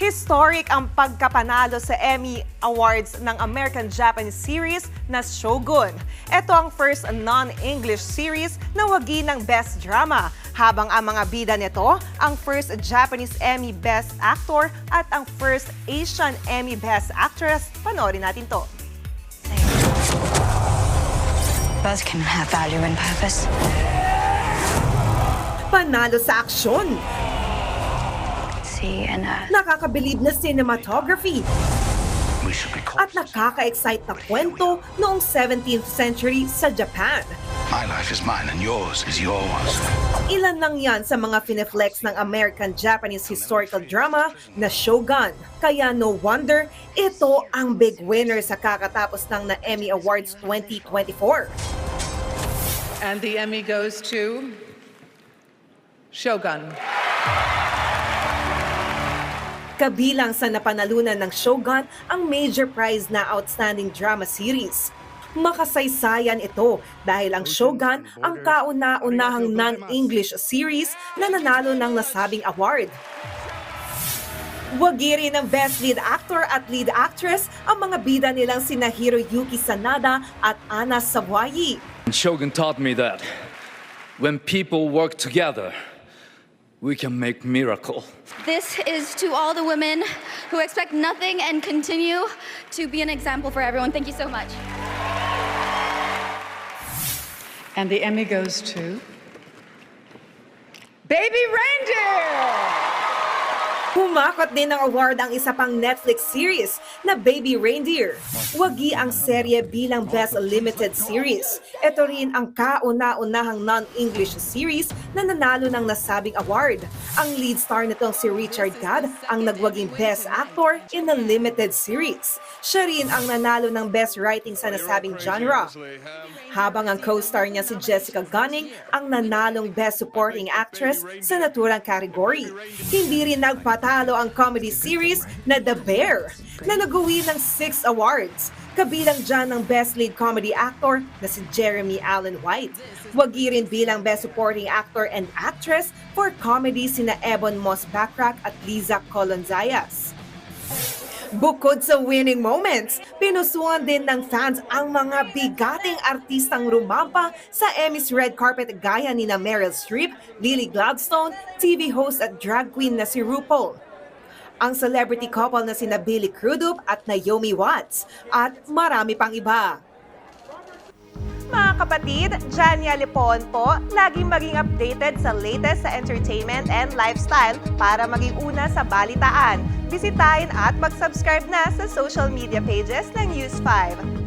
Historic ang pagkapanalo sa Emmy Awards ng American-Japanese series na Shogun. Ito ang first non-English series na wagi ng Best Drama, habang ang mga bida nito ang first Japanese Emmy Best Actor at ang first Asian Emmy Best Actress. Panoorin natin to. Both can have value and purpose. Panalo sa aksyon, And nakakabilib na cinematography, We should be at cautious. nakaka-excite na kwento noong 17th century sa Japan. My life is mine and yours is yours. Ilan lang yan sa mga fineflex ng American-Japanese historical drama na Shogun. Kaya no wonder, ito ang big winner sa kakatapos ng na Emmy Awards 2024. And the Emmy goes to Shogun. Kabilang sa napanalunan ng Shogun ang major prize na Outstanding Drama Series. Makasaysayan ito dahil ang Shogun ang kauna-unahang non-English series na nanalo ng nasabing award. Wagi rin ng Best Lead Actor at Lead Actress ang mga bida nilang sina Hiroyuki Sanada at Anna Sawai. Shogun taught me that when people work together, we can make miracle. This is to all the women who expect nothing and continue to be an example for everyone. Thank you so much. And the Emmy goes to Baby Reindeer! Humakot din ng award ang isa pang Netflix series na Baby Reindeer. Wagi ang serye bilang Best Limited Series. Ito rin ang kauna-unahang non-English series na nanalo ng nasabing award. Ang lead star nitong si Richard Gadd ang nagwaging Best Actor in a Limited Series. Siya rin ang nanalo ng Best Writing sa nasabing genre. Habang ang co-star niya si Jessica Gunning ang nanalong Best Supporting Actress sa naturang category. Hindi rin nagpatalo ang comedy series na The Bear na nag-uwi ng 6 awards. Kabilang dyan ng Best Lead Comedy Actor na si Jeremy Allen White. Wagi rin bilang Best Supporting Actor and Actress for comedy sina Ebon Moss-Backrack at Liza Colon-Zayas. Bukod sa winning moments, pinusuan din ng fans ang mga bigating artistang rumampa sa Emmys red carpet gaya ni na Meryl Streep, Lily Gladstone, TV host at drag queen na si RuPaul. Ang celebrity couple na sina Billy Crudup at Naomi Watts, at marami pang iba. Mga kapatid, Jania Lipon po, laging maging updated sa latest sa entertainment and lifestyle para maging una sa balitaan. Bisitahin at mag-subscribe na sa social media pages ng News 5.